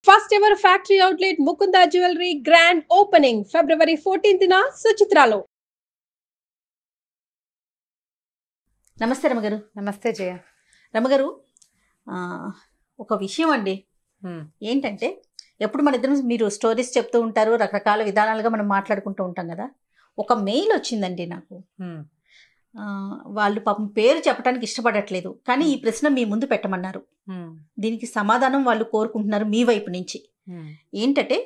First ever factory outlet Mukunda Jewelry grand opening February 14th na Suchitralo. నమస్తే రమగారు. నమస్తే జయ. రమగారు, ఒక విషయం అండి. ఏంటంటే ఎప్పుడు మన ఇద్దరం మీరు స్టోరీస్ చెప్తూ ఉంటారు, రకరకాల విధానాలుగా మనం మాట్లాడుకుంటూ ఉంటాం కదా. ఒక మెయిల్ వచ్చిందండి నాకు. వాళ్ళు పాపం పేరు చెప్పడానికి ఇష్టపడట్లేదు, కానీ ఈ ప్రశ్న మీ ముందు పెట్టమన్నారు. దీనికి సమాధానం వాళ్ళు కోరుకుంటున్నారు మీ వైపు నుంచి. ఏంటంటే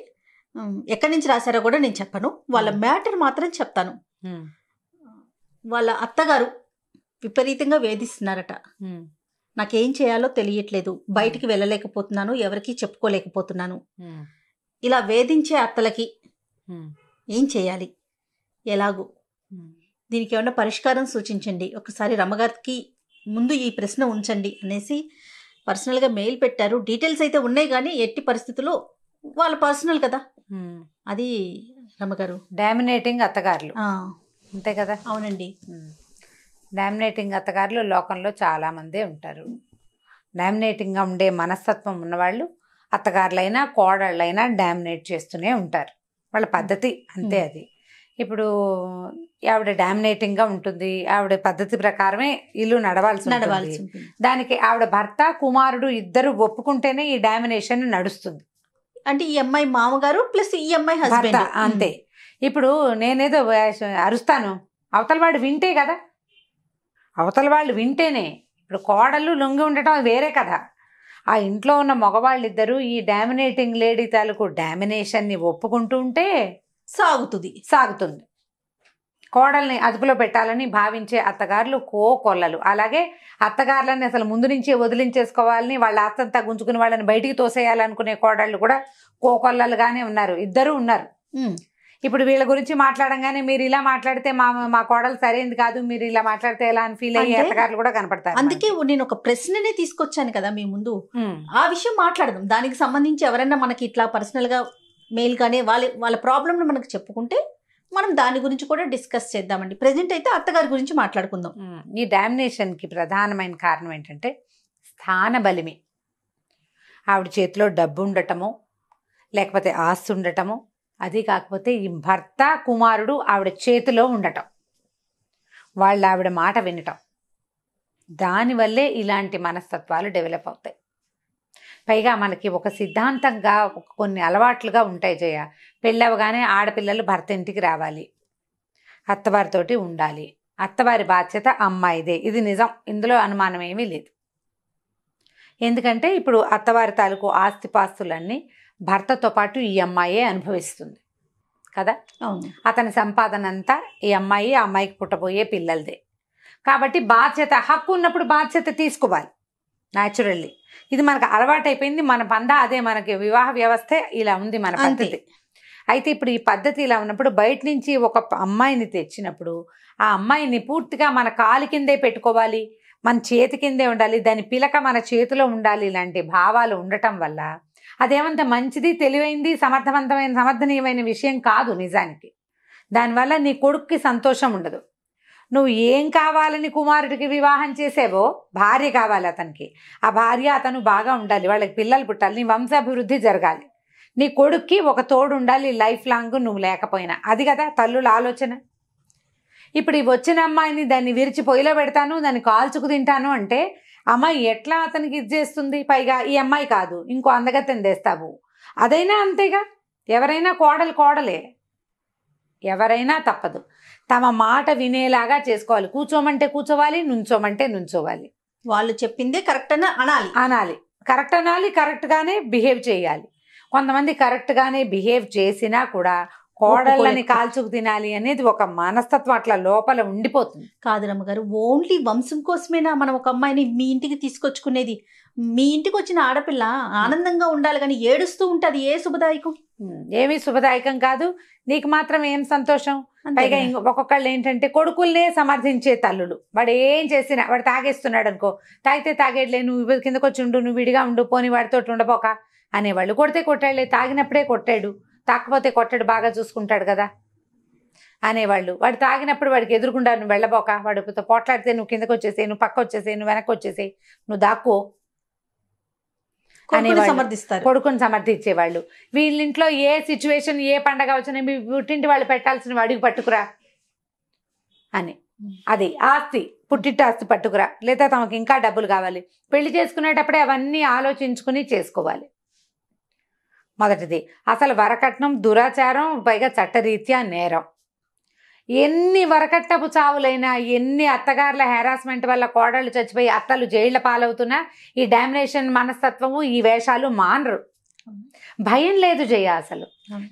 ఎక్కడి నుంచి రాశారో కూడా నేను చెప్పను, వాళ్ళ మ్యాటర్ మాత్రం చెప్తాను. వాళ్ళ అత్తగారు విపరీతంగా వేధిస్తున్నారట. నాకేం చేయాలో తెలియట్లేదు, బయటికి వెళ్ళలేకపోతున్నాను, ఎవరికి చెప్పుకోలేకపోతున్నాను. ఇలా వేధించే అత్తలకి ఏం చేయాలి, ఎలాగూ దీనికి ఏమన్నా పరిష్కారం సూచించండి, ఒకసారి రమ్మగారికి ముందు ఈ ప్రశ్న ఉంచండి అనేసి పర్సనల్గా మెయిల్ పెట్టారు. డీటెయిల్స్ అయితే ఉన్నాయి, కానీ ఎట్టి పరిస్థితుల్లో వాళ్ళ పర్సనల్ కదా అది. రమ్మగారు డామినేటింగ్ అత్తగారులు అంతే కదా? అవునండి. డామినేటింగ్ అత్తగారులు లోకంలో చాలామందే ఉంటారు. డామినేటింగ్గా ఉండే మనస్తత్వం ఉన్నవాళ్ళు అత్తగారులైనా కోడళ్ళైనా డామినేట్ చేస్తూనే ఉంటారు. వాళ్ళ పద్ధతి అంతే అది. ఇప్పుడు ఆవిడ డామినేటింగ్గా ఉంటుంది, ఆవిడ పద్ధతి ప్రకారమే ఇల్లు నడవాల్సి దానికి ఆవిడ భర్త కుమారుడు ఇద్దరు ఒప్పుకుంటేనే ఈ డామినేషన్ నడుస్తుంది. అంటే ఈ అమ్మాయి మామగారు ప్లస్ ఈ అమ్మాయి హస్బెండ్ అంతే. ఇప్పుడు నేనేదో అరుస్తాను, అవతల వాడు వింటే కదా, అవతల వాళ్ళు వింటేనే. ఇప్పుడు కోడళ్ళు లొంగి ఉండటం అది వేరే కదా. ఆ ఇంట్లో ఉన్న మగవాళ్ళిద్దరూ ఈ డామినేటింగ్ లేడీ తాలూకు డామినేషన్ని ఒప్పుకుంటూ ఉంటే సాగుతుంది. కోడల్ని అదుపులో పెట్టాలని భావించే అత్తగారులు కొల్లలు. అలాగే అత్తగారులని అసలు ముందు నుంచే వదిలించేసుకోవాలని, వాళ్ళ ఆస్తంతా గుంజుకుని వాళ్ళని బయటికి తోసేయాలనుకునే కోడళ్ళు కూడా కొల్లలుగానే ఉన్నారు, ఇద్దరు ఉన్నారు. ఇప్పుడు వీళ్ళ గురించి మాట్లాడంగానే మీరు ఇలా మాట్లాడితే మా కోడలు సరైనది కాదు, మీరు ఇలా మాట్లాడితే ఎలా అని ఫీల్ అయ్యే అత్తగారులు కూడా కనపడతారు. అందుకే నేను ఒక ప్రశ్ననే తీసుకొచ్చాను కదా మీ ముందు, ఆ విషయం మాట్లాడదాం. దానికి సంబంధించి ఎవరైనా మనకి ఇట్లా పర్సనల్ గా మెయిల్ కానీ వాళ్ళ ప్రాబ్లమ్ మనకు చెప్పుకుంటే మనం దాని గురించి కూడా డిస్కస్ చేద్దామండి. ప్రెజెంట్ అయితే అత్తగారి గురించి మాట్లాడుకుందాం. ఈ డామినేషన్కి ప్రధానమైన కారణం ఏంటంటే స్థాన బలిమి. ఆవిడ చేతిలో డబ్బు ఉండటము, లేకపోతే ఆస్తి ఉండటము, అది కాకపోతే ఈ భర్త కుమారుడు ఆవిడ చేతిలో ఉండటం, వాళ్ళు ఆవిడ మాట వినటం, దానివల్లే ఇలాంటి మనస్తత్వాలు డెవలప్ అవుతాయి. పైగా మనకి ఒక సిద్ధాంతంగా కొన్ని అలవాట్లుగా ఉంటాయి జయ. పెళ్ళవగానే ఆడపిల్లలు భర్త ఇంటికి రావాలి, అత్తవారితోటి ఉండాలి, అత్తవారి బాధ్యత అమ్మాయిదే. ఇది నిజం, ఇందులో అనుమానం ఏమీ లేదు. ఎందుకంటే ఇప్పుడు అత్తవారి తాలూకు ఆస్తిపాస్తులన్నీ భర్తతో పాటు ఈ అమ్మాయే అనుభవిస్తుంది కదా. అతని సంపాదన అంతా ఈ అమ్మాయికి పుట్టబోయే పిల్లలదే. కాబట్టి బాధ్యత, హక్కు ఉన్నప్పుడు బాధ్యత తీసుకోవాలి న్యాచురల్లీ. ఇది మనకు అలవాటైపోయింది, మన పందా అదే, మనకి వివాహ వ్యవస్థే ఇలా ఉంది మన పద్ధతి. అయితే ఇప్పుడు ఈ పద్ధతి ఇలా ఉన్నప్పుడు బయట నుంచి ఒక అమ్మాయిని తెచ్చినప్పుడు ఆ అమ్మాయిని పూర్తిగా మన కాలి కిందే పెట్టుకోవాలి, మన చేతి కిందే ఉండాలి, దాని పిలక మన చేతిలో ఉండాలి, ఇలాంటి భావాలు ఉండటం వల్ల అదేమంత మంచిది, తెలివైంది, సమర్థనీయమైన విషయం కాదు నిజానికి. దానివల్ల నీ కొడుక్కి సంతోషం ఉండదు. నువ్వు ఏం కావాలని కుమారుడికి వివాహం చేసేవో, భార్య కావాలి అతనికి, ఆ భార్య అతను బాగా ఉండాలి, వాళ్ళకి పిల్లలు పుట్టాలి, నీ వంశాభివృద్ధి జరగాలి, నీ కొడుక్కి ఒక తోడు ఉండాలి లైఫ్ లాంగ్ నువ్వు లేకపోయినా. అది కదా తల్లుల ఆలోచన. ఇప్పుడు ఈ వచ్చిన అమ్మాయిని దాన్ని విరిచి పొయ్యిలో పెడతాను, దాన్ని కాల్చుకు తింటాను అంటే అమ్మాయి ఎట్లా అతనికి ఇది చేస్తుంది? పైగా ఈ అమ్మాయి కాదు, ఇంకో అందగత్తెని తెస్తావు, అదైనా అంతేగా. ఎవరైనా కోడలే, ఎవరైనా తప్పదు, తమ మాట వినేలాగా చేసుకోవాలి. కూర్చోమంటే కూర్చోవాలి, నుంచోమంటే నుంచోవాలి, వాళ్ళు చెప్పిందే కరెక్ట్ అని అనాలి, కరెక్ట్ అనాలి, కరెక్ట్గానే బిహేవ్ చేయాలి. కొంతమంది కరెక్ట్గానే బిహేవ్ చేసినా కూడా కోడళ్ళని కాల్చుకు తినాలి అనేది ఒక మనస్తత్వం అట్లా లోపల ఉండిపోతుంది. కాదు రమ్మగారు, ఓన్లీ వంశం కోసమేనా మనం ఒక అమ్మాయిని మీ ఇంటికి తీసుకొచ్చుకునేది? మీ ఇంటికి వచ్చిన ఆడపిల్ల ఆనందంగా ఉండాలి, కానీ ఏడుస్తూ ఉంటుంది, ఏ శుభదాయకం? ఏమీ శుభదాయకం కాదు. నీకు మాత్రం ఏం సంతోషం? పైగా ఒక్కొక్కళ్ళు ఏంటంటే కొడుకుల్నే సమర్థించే తల్లులు. వాడు ఏం చేసినా, వాడు తాగేస్తున్నాడు అనుకో, తాగితే తాగేట్లే, నువ్వు కిందకు వచ్చి ఉండు, నువ్వు విడిగా ఉండు, పోని వాడితో ఉండపోక అనేవాళ్ళు. కొడితే కొట్టాడులే, తాగినప్పుడే కొట్టాడు, తాకపోతే కొట్టాడు, బాగా చూసుకుంటాడు కదా అనేవాళ్ళు. వాడు తాగినప్పుడు వాడికి ఎదురుకుండా నువ్వు వెళ్ళబోక, వాడితో పోట్లాడితే నువ్వు కిందకు వచ్చేసే, నువ్వు పక్క వచ్చేసే, నువ్వు వెనక్కి వచ్చేసే, నువ్వు దాక్కో సమర్థిస్తారు, కొడుకుని సమర్థించేవాళ్ళు. వీళ్ళింట్లో ఏ సిచ్యువేషన్ ఏ పండగ వచ్చినా మీ పుట్టింటి వాళ్ళు పెట్టాల్సిన అడుగు పట్టుకురా అని, అది ఆస్తి పుట్టింటి ఆస్తి పట్టుకురా, లేదా తమకు ఇంకా డబ్బులు కావాలి, పెళ్లి చేసుకునేటప్పుడే అవన్నీ ఆలోచించుకుని చేసుకోవాలి. మొదటిది అసలు వరకట్నం దురాచారం, పైగా చట్టరీత్యా నేరం. ఎన్ని వరకట్టపు చావులైనా, ఎన్ని అత్తగారుల హెరాస్మెంట్ వల్ల కోడళ్ళు చచ్చిపోయి అత్తలు జైళ్ల పాలవుతున్నా ఈ డామినేషన్ మనస్తత్వము ఈ వేషాలు మానరు. భయం లేదు జయ. అసలు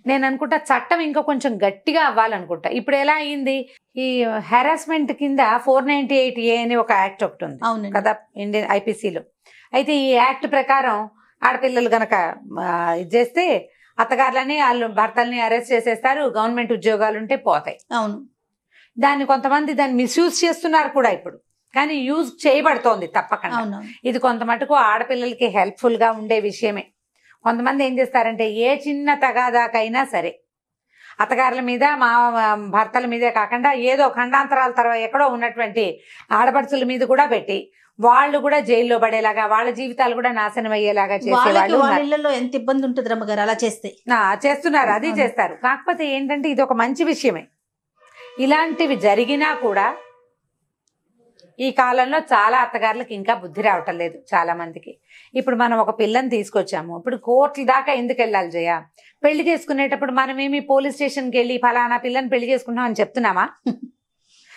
నేను అనుకుంటా చట్టం ఇంకా కొంచెం గట్టిగా అవ్వాలనుకుంటా. ఇప్పుడు ఎలా అయింది, ఈ హెరాస్మెంట్ కింద 498A అని ఒక యాక్ట్ ఒకటి ఉంది కదా ఇండియన్ ఐపీసీలో. అయితే ఈ యాక్ట్ ప్రకారం ఆడపిల్లలు గనక ఇది చేస్తే అత్తగారులని వాళ్ళు భర్తల్ని అరెస్ట్ చేసేస్తారు, గవర్నమెంట్ ఉద్యోగాలు ఉంటే పోతాయి. అవును, దాన్ని కొంతమంది దాన్ని మిస్యూజ్ చేస్తున్నారు కూడా ఇప్పుడు, కానీ యూజ్ చేయబడుతోంది తప్పకుండా. ఇది కొంత మటుకు ఆడపిల్లలకి హెల్ప్ఫుల్ గా ఉండే విషయమే. కొంతమంది ఏం చేస్తారంటే ఏ చిన్న తగాదాకైనా సరే అత్తగారుల మీద మా భర్తల మీదే కాకుండా ఏదో ఖండాంతరాల తర్వాత ఎక్కడో ఉన్నటువంటి ఆడపడుచుల మీద కూడా పెట్టి వాళ్ళు కూడా జైల్లో పడేలాగా, వాళ్ళ జీవితాలు కూడా నాశనం అయ్యేలాగా చేసేవాళ్ళు. వాళ్ళలో ఎంత ఇబ్బంది ఉంటుంది రమ్మగారు అలా చేస్తే. చేస్తున్నారు, అది చేస్తారు. కాకపోతే ఏంటంటే ఇది ఒక మంచి విషయమే. ఇలాంటివి జరిగినా కూడా ఈ కాలంలో చాలా అత్తగారులకు ఇంకా బుద్ధి రావటం లేదు చాలా మందికి. ఇప్పుడు మనం ఒక పిల్లని తీసుకొచ్చాము, ఇప్పుడు కోర్టుల దాకా ఎందుకు వెళ్ళాలి జయ? పెళ్లి చేసుకునేటప్పుడు మనమేమి పోలీస్ స్టేషన్కి వెళ్ళి ఫలానా పిల్లని పెళ్లి చేసుకుంటాం అని చెప్తున్నామా?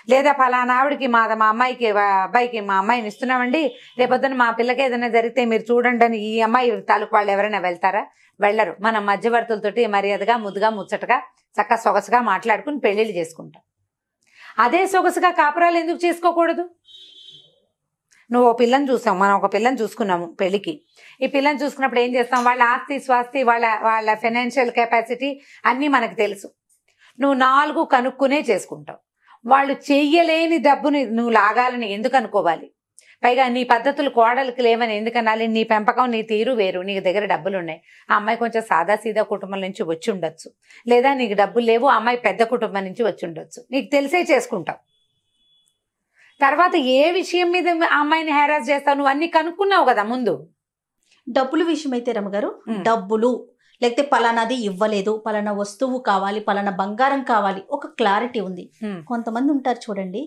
లేదా ఫలానా ఆవిడకి మా అమ్మాయికి అబ్బాయికి మా అమ్మాయిని ఇస్తున్నామండి, రేపొద్దున మా పిల్లకి ఏదైనా జరిగితే మీరు చూడండి అని ఈ అమ్మాయి తాలూకు వాళ్ళు ఎవరైనా వెళ్తారా? వెళ్ళరు. మనం మధ్యవర్తులతోటి మర్యాదగా ముద్దుగా ముచ్చటగా చక్కగా సొగసుగా మాట్లాడుకుని పెళ్లిళ్ళు చేసుకుంటాం. అదే సొగసుగా కాపురాలు ఎందుకు చేసుకోకూడదు? నువ్వు ఓ పిల్లని చూసావు, మనం ఒక పిల్లని చూసుకున్నాము పెళ్లికి. ఈ పిల్లని చూసుకున్నప్పుడు ఏం చేస్తాం, వాళ్ళ ఆస్తి స్వాస్తి వాళ్ళ ఫైనాన్షియల్ కెపాసిటీ అన్నీ మనకు తెలుసు. నువ్వు 4 కనుక్కునే చేసుకుంటావు. వాళ్ళు చెయ్యలేని డబ్బుని నువ్వు లాగాలని ఎందుకు అనుకోవాలి? పైగా నీ పద్ధతులు కోడలికి లేవని ఎందుకనాలి? నీ పెంపకం నీ తీరు వేరు, నీకు దగ్గర డబ్బులు ఉన్నాయి. ఆ అమ్మాయి కొంచెం సాదాసీదా కుటుంబం నుంచి వచ్చి ఉండొచ్చు, లేదా నీకు డబ్బులు లేవు, ఆ అమ్మాయి పెద్ద కుటుంబం నుంచి వచ్చి ఉండొచ్చు. నీకు తెలిసే చేసుకుంటావు. తర్వాత ఏ విషయం మీద ఆ అమ్మాయిని హెరాస్ చేస్తావు? నువ్వు అన్ని కనుక్కున్నావు కదా ముందు. డబ్బుల విషయం అయితే రమ్మగారు, డబ్బులు లేకపోతే పలానాది ఇవ్వలేదు, పలానా వస్తువు కావాలి, పలానా బంగారం కావాలి, ఒక క్లారిటీ ఉంది. కొంతమంది ఉంటారు చూడండి,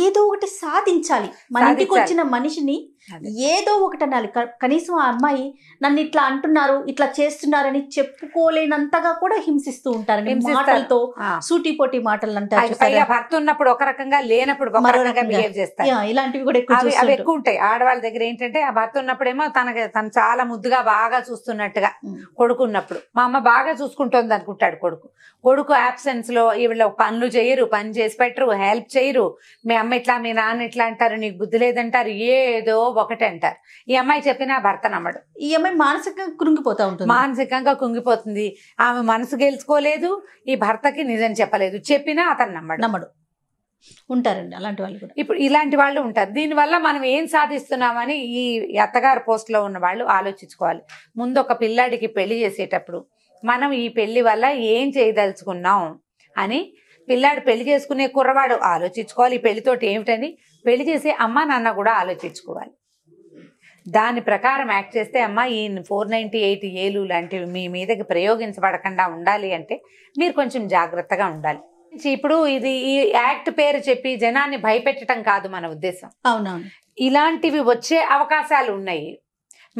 ఏదో ఒకటి సాధించాలి, మన ఇంటికి వచ్చిన మనిషిని ఏదో ఒకటి అనాలి. కనీసం ఆ అమ్మాయి నన్ను ఇట్లా అంటున్నారు, ఇట్లా చేస్తున్నారని చెప్పుకోలేనంతగా కూడా హింసిస్తూ ఉంటారు మాటలతో, సూటిపోటి మాటలు అంటారు. భర్త ఉన్నప్పుడు ఒక రకంగా, లేనప్పుడు ఒక రకంగా బిహేవ్ చేస్తారు. ఇలాంటివి కూడా ఎక్కువ ఉంటాయి ఆడవాళ్ళ దగ్గర. ఏంటంటే ఆ భర్త ఉన్నప్పుడేమో తను చాలా ముద్దుగా బాగా చూస్తున్నట్టుగా, కొడుకున్నప్పుడు మా అమ్మ బాగా చూసుకుంటోంది అనుకుంటాడు కొడుకు అబ్సెన్స్ లో వీళ్ళు పనులు చేయరు, పని చేసి పెట్టరు, హెల్ప్ చేయరు. మీ అమ్మ ఇట్లా, మీ నాన్న ఇట్లా అంటారు, నీకు బుద్ధి లేదంటారు, ఏదో ఒకటి అంటారు. ఈ అమ్మాయి చెప్పినా భర్త నమ్మడు. ఈ అమ్మాయి మానసికంగా కుంగిపోతుంది. ఆమె మనసు గెలుచుకోలేదు, ఈ భర్తకి నిజం చెప్పలేదు, చెప్పినా అతను నమ్మడు. ఉంటారండి అలాంటి వాళ్ళు కూడా. ఇప్పుడు ఇలాంటి వాళ్ళు ఉంటారు. దీనివల్ల మనం ఏం సాధిస్తున్నామని ఈ అత్తగారు పోస్ట్లో ఉన్న వాళ్ళు ఆలోచించుకోవాలి. ముందు ఒక పిల్లాడికి పెళ్లి చేసేటప్పుడు మనం ఈ పెళ్లి వల్ల ఏం చేయదలుచుకున్నాం అని పిల్లాడు పెళ్లి చేసుకునే కుర్రవాడు ఆలోచించుకోవాలి. ఈ పెళ్లితోటి ఏమిటని పెళ్లి చేసే అమ్మ నాన్న కూడా ఆలోచించుకోవాలి. దాని ప్రకారం యాక్ట్ చేస్తే అమ్మ ఈ 498A లాంటివి మీ మీదకి ప్రయోగించబడకుండా ఉండాలి అంటే మీరు కొంచెం జాగ్రత్తగా ఉండాలి. ఇప్పుడు ఇది ఈ యాక్ట్ పేరు చెప్పి జనాన్ని భయపెట్టడం కాదు మన ఉద్దేశం. అవునవును, ఇలాంటివి వచ్చే అవకాశాలు ఉన్నాయి.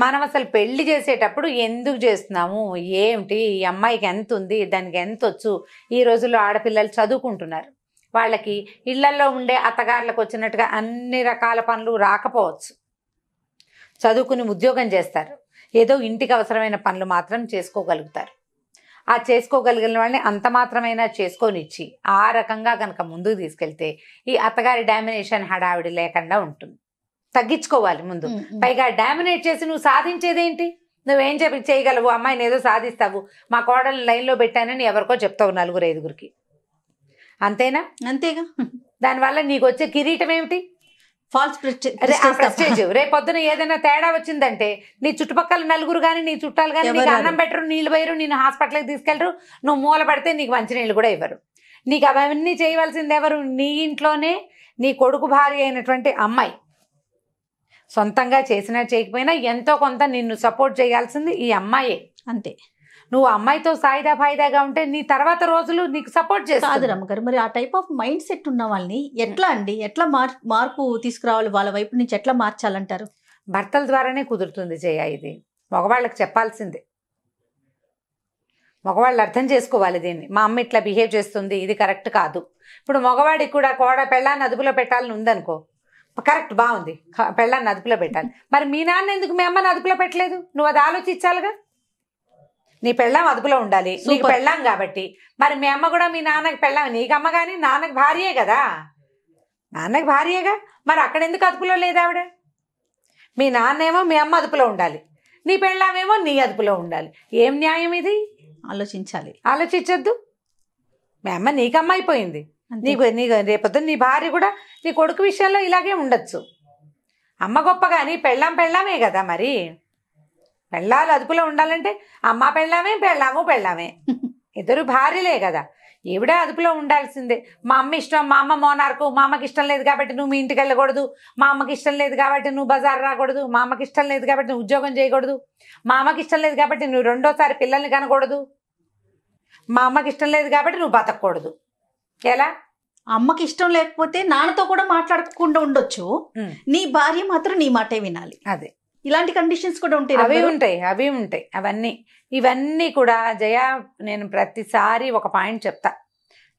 మనం అసలు పెళ్లి చేసేటప్పుడు ఎందుకు చేస్తున్నాము, ఏమిటి, ఈ అమ్మాయికి ఎంత ఉంది, దానికి ఎంత వచ్చు. ఈ రోజుల్లో ఆడపిల్లలు చదువుకుంటున్నారు, వాళ్ళకి ఇళ్లలో ఉండే అత్తగారులకు వచ్చినట్టుగా అన్ని రకాల పనులు రాకపోవచ్చు. చదువుకుని ఉద్యోగం చేస్తారు, ఏదో ఇంటికి అవసరమైన పనులు మాత్రం చేసుకోగలుగుతారు. ఆ చేసుకోగలిగిన వాళ్ళని అంత మాత్రమైనా చేసుకొనిచ్చి ఆ రకంగా కనుక ముందుకు తీసుకెళ్తే ఈ అత్తగారి డామినేషన్ హడావిడి లేకుండా ఉంటుంది. తగ్గించుకోవాలి ముందు. పైగా డామినేట్ చేసి నువ్వు సాధించేదేంటి? నువ్వేం చేయగలవు? అమ్మాయిని ఏదో సాధిస్తావు, మా కోడలు లైన్లో పెట్టానని ఎవరికో చెప్తావు 4-5 అంతేనా? అంతేగా. దానివల్ల నీకు వచ్చే కిరీటం ఏమిటి? False prestige. రేపొద్దున ఏదైనా తేడా వచ్చిందంటే నీ చుట్టుపక్కల నలుగురు కానీ, నీ చుట్టాలు కానీ నీకు అన్నం పెట్టరు, నీళ్ళు పోయరు, నేను హాస్పిటల్కి తీసుకెళ్ళరు, నువ్వు మూల పడితే నీకు మంచినీళ్ళు కూడా ఇవ్వరు. నీకు అవన్నీ చేయవలసింది ఎవరు? నీ ఇంట్లోనే నీ కొడుకు భార్య అయినటువంటి అమ్మాయి. సొంతంగా చేసినా చేయకపోయినా ఎంతో కొంత నిన్ను సపోర్ట్ చేయాల్సింది ఈ అమ్మాయే. అంతే. నువ్వు అమ్మాయితో సాయిదా ఫాయిదాగా ఉంటే నీ తర్వాత రోజులు నీకు సపోర్ట్ కాదు చేస్తుంది. రమ్మగారు, మరి ఆ టైప్ ఆఫ్ మైండ్ సెట్ ఉన్న వాళ్ళని ఎట్లా అండి, ఎట్లా మార్పు తీసుకురావాలి, వాళ్ళ వైపు నుంచి ఎట్లా మార్చాలంటారు? భర్తల ద్వారానే కుదురుతుంది జయ. ఇది మగవాళ్ళకి చెప్పాల్సిందే. మగవాళ్ళు అర్థం చేసుకోవాలి దీన్ని. మా అమ్మ ఇట్లా బిహేవ్ చేస్తుంది, ఇది కరెక్ట్ కాదు. ఇప్పుడు మగవాడికి కూడా పెళ్ళాన్ని అదుపులో పెట్టాలని ఉందనుకో, కరెక్ట్, బాగుంది, పెళ్ళాన్ని అదుపులో పెట్టాలి. మరి మీ నాన్న ఎందుకు మీ అమ్మని అదుపులో పెట్టలేదు? నువ్వు అది ఆలోచించాలిగా. నీ పెళ్ళాం అదుపులో ఉండాలి, నీకు పెళ్ళాం కాబట్టి. మరి మీ అమ్మ కూడా మీ నాన్నకి పెళ్ళాం, నీకు అమ్మ కానీ నాన్నకి భార్యే కదా, నాన్నకి భార్యేగా. మరి అక్కడ ఎందుకు అదుపులో లేదు ఆవిడ? మీ నాన్నేమో మీ అమ్మ అదుపులో ఉండాలి, నీ పెళ్ళామేమో నీ అదుపులో ఉండాలి. ఏం న్యాయం ఇది? ఆలోచించాలి. ఆలోచించద్దు. మీ అమ్మ నీకమ్మ అయిపోయింది, నీకు రేపొద్దున నీ భార్య కూడా నీ కొడుకు విషయంలో ఇలాగే ఉండొచ్చు. అమ్మ గొప్ప కానీ పెళ్ళామే కదా. మరి పెళ్ళాలు అదుపులో ఉండాలంటే అమ్మ పెళ్ళామే, పెళ్ళామే ఇద్దరు భార్యలే కదా. ఈవిడ అదుపులో ఉండాల్సిందే. మా అమ్మ ఇష్టం, మా అమ్మ మోనార్కు, మా అమ్మకి ఇష్టం లేదు కాబట్టి నువ్వు మీ ఇంటికి వెళ్ళకూడదు, మా అమ్మకి ఇష్టం లేదు కాబట్టి నువ్వు బజార్ రాకూడదు, మా అమ్మకి ఇష్టం లేదు కాబట్టి నువ్వు ఉద్యోగం చేయకూడదు, మా అమ్మకి ఇష్టం లేదు కాబట్టి నువ్వు రెండోసారి పిల్లల్ని కనకూడదు, మా అమ్మకి ఇష్టం లేదు కాబట్టి నువ్వు బతకూడదు. ఎలా? అమ్మకి ఇష్టం లేకపోతే నాన్నతో కూడా మాట్లాడకుండా ఉండొచ్చు, నీ భార్య మాత్రం నీ మాటే వినాలి. అదే, ఇలాంటి కండిషన్స్ కూడా ఉంటాయి. అవి ఉంటాయి. ఇవన్నీ కూడా జయ, నేను ప్రతిసారి ఒక పాయింట్ చెప్తా,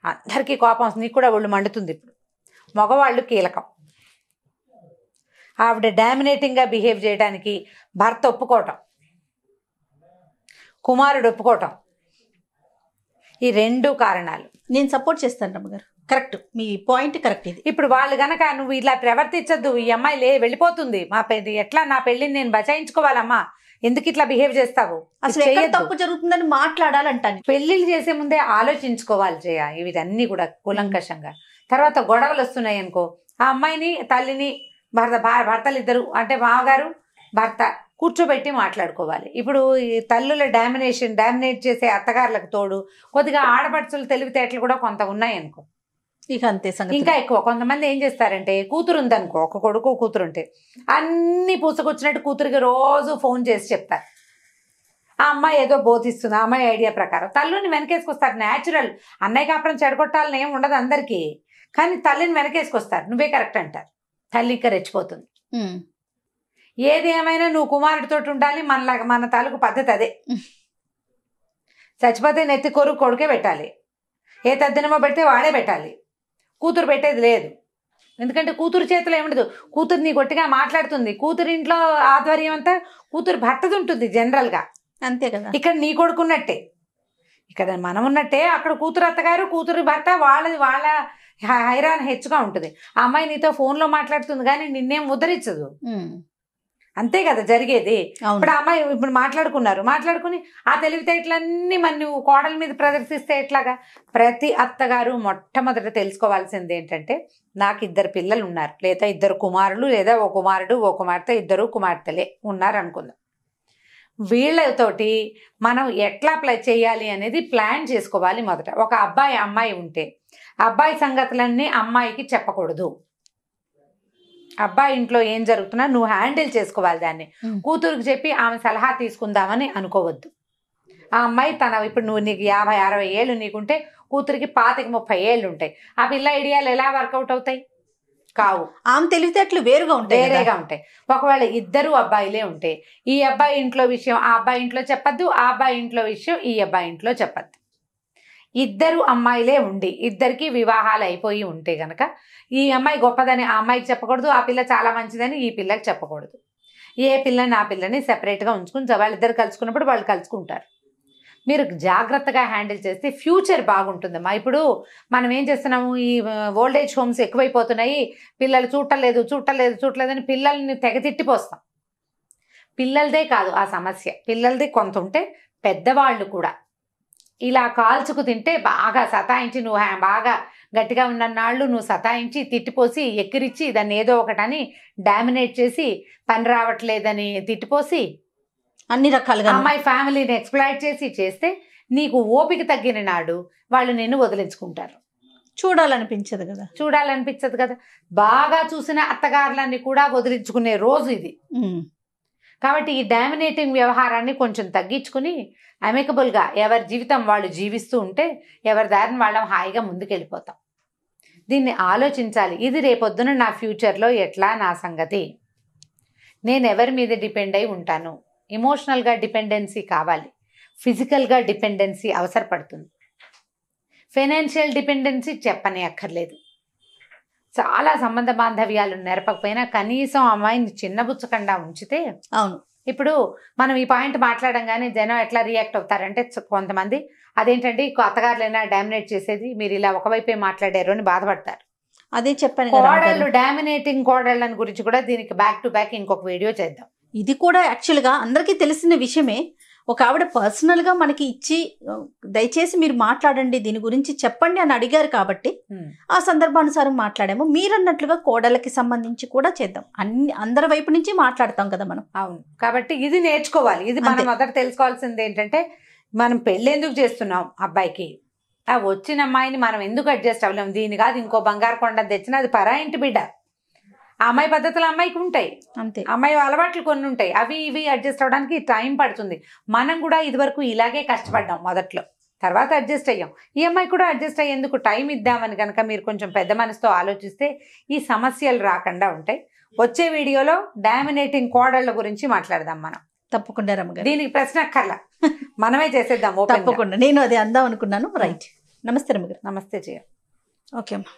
అందరికీ కోపం వస్తుంది, నీకు కూడా ఒళ్ళు మండుతుంది. ఇప్పుడు మగవాళ్ళు కీలకం. ఆవిడ డామినేటింగ్గా బిహేవ్ చేయడానికి భర్త ఒప్పుకోవటం, కుమారుడు ఒప్పుకోవటం, ఈ రెండు కారణాలు. నేను సపోర్ట్ చేస్తాను రమ్మగారు, కరెక్ట్, మీ పాయింట్ కరెక్ట్. ఇది ఇప్పుడు వాళ్ళు గనక నువ్వు ఇలా ప్రవర్తించద్దు, ఈ అమ్మాయి వెళ్ళిపోతుంది, ఎట్లా నా పెళ్ళిని నేను బచాయించుకోవాలమ్మా, ఎందుకు ఇట్లా బిహేవ్ చేస్తావు, అసలు ఎక్కడ తప్పు జరుగుతుందని మాట్లాడాలంటాను. పెళ్ళిళ్ళు చేసే ముందే ఆలోచించుకోవాలి జయ ఇవన్నీ కూడా కూలంకషంగా. తర్వాత గొడవలు వస్తున్నాయి అనుకో, ఆ అమ్మాయిని తల్లిని భర్తలు ఇద్దరు అంటే మామగారు భర్త కూర్చోబెట్టి మాట్లాడుకోవాలి. ఇప్పుడు ఈ తల్లుల డామినేట్ చేసే అత్తగారులకు తోడు కొద్దిగా ఆడపడుచులు తెలివితేటలు కూడా కొంత ఉన్నాయి అనుకో, ఇక అంతే సంగతి. ఇంకా ఎక్కువ కొంతమంది ఏం చేస్తారంటే, కూతురు ఉందనుకో, ఒక కొడుకు కూతురు ఉంటే అన్ని పూసకొచ్చినట్టు కూతురికి రోజు ఫోన్ చేసి చెప్తారు. ఆ అమ్మాయి ఏదో బోధిస్తుంది, ఆ అమ్మాయి ఐడియా ప్రకారం తల్లిని వెనకేసుకొస్తారు. న్యాచురల్, అన్నయ్య కాపురం చెడగొట్టాలని ఏం ఉండదు అందరికీ, కానీ తల్లిని వెనకేసుకొస్తారు. నువ్వే కరెక్ట్ అంటారు. తల్లి ఇంకా రెచ్చిపోతుంది. ఏది ఏమైనా నువ్వు కుమారుడితో ఉండాలి, మన తాలూకు పద్ధతి అదే. చచ్చిపోతే నెత్తి కొడుకే పెట్టాలి, ఏ తద్దినమో పెడితే వాడే పెట్టాలి, కూతురు పెట్టేది లేదు. ఎందుకంటే కూతురు చేతిలో ఏముండదు, కూతురు నీ గట్టిగా మాట్లాడుతుంది, కూతురు ఇంట్లో ఆధ్వర్యం అంతా కూతురు భర్తది ఉంటుంది జనరల్గా, అంతే కదా. ఇక్కడ నీ కొడుకున్నట్టే, ఇక్కడ మనం ఉన్నట్టే అక్కడ కూతురు అత్తగారు కూతురు భర్త వాళ్ళ హైరాన్ హెచ్చుగా ఉంటుంది. ఆ అమ్మాయి నీతో ఫోన్లో మాట్లాడుతుంది కానీ నిన్నేం ఉద్ధరించదు. అంతే కదా జరిగేది. ఇప్పుడు అమ్మాయి ఇప్పుడు మాట్లాడుకుని ఆ తెలివితేటలన్నీ మన నువ్వు కోడల మీద ప్రదర్శిస్తే ఎట్లాగా? ప్రతి అత్తగారు మొట్టమొదట తెలుసుకోవాల్సింది ఏంటంటే, నాకు 2 పిల్లలు ఉన్నారు, లేదా 2 కుమారులు, లేదా ఓ కుమారుడు ఓ కుమార్తె, 2 కుమార్తెలే ఉన్నారు అనుకుందాం. వీళ్ళతోటి మనం ఎట్లా చేయాలి అనేది ప్లాన్ చేసుకోవాలి మొదట. ఒక అమ్మాయి ఉంటే అబ్బాయి సంగతులన్నీ అమ్మాయికి చెప్పకూడదు. అబ్బాయి ఇంట్లో ఏం జరుగుతున్నా నువ్వు హ్యాండిల్ చేసుకోవాలి దాన్ని. కూతురుకి చెప్పి ఆమె సలహా తీసుకుందామని అనుకోవద్దు. ఆ అమ్మాయి ఇప్పుడు నీకు 50-60 ఏళ్ళు నీకుంటే కూతురికి 25-30 ఏళ్ళు ఉంటాయి. ఆ పిల్ల ఐడియాలు ఎలా వర్కౌట్ అవుతాయి? కావు. ఆమె తెలివితేటలు వేరుగా ఉంటాయి. ఒకవేళ 2 అబ్బాయిలే ఉంటే ఈ అబ్బాయి ఇంట్లో విషయం ఆ అబ్బాయి ఇంట్లో చెప్పద్దు, ఆ అబ్బాయి ఇంట్లో విషయం ఈ అబ్బాయి ఇంట్లో చెప్పద్దు. 2 అమ్మాయిలే ఉండి 2కి వివాహాలు అయిపోయి ఉంటే గనక ఈ అమ్మాయి గొప్పదని ఆ అమ్మాయికి చెప్పకూడదు, ఆ పిల్ల చాలా మంచిదని ఈ పిల్లకి చెప్పకూడదు. ఏ పిల్లని ఆ పిల్లని సెపరేట్గా ఉంచుకుని వాళ్ళిద్దరు కలుసుకున్నప్పుడు వాళ్ళు కలుసుకుంటారు. మీరు జాగ్రత్తగా హ్యాండిల్ చేస్తే ఫ్యూచర్ బాగుంటుందమ్మా. ఇప్పుడు మనం ఏం చేస్తున్నాము, ఈ ఓల్డేజ్ హోమ్స్ ఎక్కువైపోతున్నాయి, పిల్లలు చూడలేదు అని పిల్లల్ని తెగతిట్టిపోస్తాం. పిల్లలదే కాదు ఆ సమస్య, పిల్లలది కొంత ఉంటే పెద్దవాళ్ళు కూడా ఇలా కాల్చుకు తింటే బాగా సతాయించి, నువ్వు బాగా గట్టిగా ఉన్నన్నాళ్ళు నువ్వు సతాయించి తిట్టిపోసి ఎక్కిరిచ్చి దాన్ని ఏదో ఒకటని డామినేట్ చేసి పని రావట్లేదని తిట్టిపోసి అన్ని రకాలుగా అమ్మాయి ఫ్యామిలీని ఎక్స్ప్లాయిట్ చేస్తే నీకు ఓపిక తగ్గిన నాడు వాళ్ళు నిన్ను వదిలించుకుంటారు. చూడాలనిపించదు కదా. చూడాలనిపించదు కదా. బాగా చూసిన అత్తగారులన్నీ కూడా వదిలించుకునే రోజు ఇది. కాబట్టి ఈ డామినేటింగ్ వ్యవహారాన్ని కొంచెం తగ్గించుకుని అమికబుల్గా ఎవరి జీవితం వాళ్ళు జీవిస్తూ ఉంటే ఎవరి దారిని వాళ్ళం హాయిగా ముందుకెళ్ళిపోతాం. దీన్ని ఆలోచించాలి. ఇది రేపొద్దున నా ఫ్యూచర్లో ఎట్లా నా సంగతి, నేను ఎవరి మీద డిపెండ్ అయి ఉంటాను. ఎమోషనల్గా డిపెండెన్సీ కావాలి, ఫిజికల్గా డిపెండెన్సీ అవసరపడుతుంది. ఫైనాన్షియల్ డిపెండెన్సీ చెప్పనే అక్కర్లేదు. చాలా సంబంధ బాంధవ్యాలు నెరపకపోయినా కనీసం అమ్మాయిని చిన్నబుచ్చకుండా ఉంచితే. అవును, ఇప్పుడు మనం ఈ పాయింట్ మాట్లాడంగానే జనం ఎట్లా రియాక్ట్ అవుతారంటే కొంతమంది అదేంటంటే అత్తగారులైనా డామినేట్ చేసేది, మీరు ఇలా ఒకవైపే మాట్లాడారు అని బాధపడతారు. అదే చెప్పాను. కోడళ్ళు, డామినేటింగ్ కోడళ్ళని గురించి కూడా దీనికి బ్యాక్ టు బ్యాక్ ఇంకొక వీడియో చేద్దాం. ఇది కూడా యాక్చువల్గా అందరికీ తెలిసిన విషయమే. ఒక ఆవిడ పర్సనల్గా మనకి ఇచ్చి దయచేసి మీరు మాట్లాడండి దీని గురించి చెప్పండి అని అడిగారు కాబట్టి ఆ సందర్భానుసారం మాట్లాడాము. మీరన్నట్లుగా కోడళ్ళకి సంబంధించి కూడా చేద్దాం. అందరి వైపు నుంచి మాట్లాడతాం కదా మనం. అవును, కాబట్టి ఇది నేర్చుకోవాలి. ఇది మనం మొదట తెలుసుకోవాల్సింది ఏంటంటే, మనం పెళ్ళి ఎందుకు చేస్తున్నాం అబ్బాయికి, ఆ వచ్చిన అమ్మాయిని మనం ఎందుకు అడ్జస్ట్ అవ్వలేము. దీని కాదు ఇంకో బంగారు కొండ తెచ్చినా అది పరా ఇంటి బిడ్డ. ఆ అమ్మాయి పద్ధతులు అమ్మాయికి ఉంటాయి, అంతే. అమ్మాయి అలవాట్లు కొన్ని ఉంటాయి, అవి ఇవి అడ్జస్ట్ అవ్వడానికి టైం పడుతుంది. మనం కూడా ఇదివరకు ఇలాగే కష్టపడ్డాం మొదట్లో, తర్వాత అడ్జస్ట్ అయ్యాం. ఈ అమ్మాయి కూడా అడ్జస్ట్ అయ్యేందుకు టైం ఇద్దామని కనుక మీరు కొంచెం పెద్ద మనసుతో ఆలోచిస్తే ఈ సమస్యలు రాకుండా ఉంటాయి. వచ్చే వీడియోలో డామినేటింగ్ కోడళ్ళ గురించి మాట్లాడదాం మనం. తప్పకుండా రమ్మగారు, దీనికి ప్రశ్న అక్కర్లా, మనమే చేసేద్దాం. తప్పకుండా, నేను అదే అందాం అనుకున్నాను. రైట్, నమస్తే రమ్మగారు. నమస్తే జయ. ఓకే అమ్మా.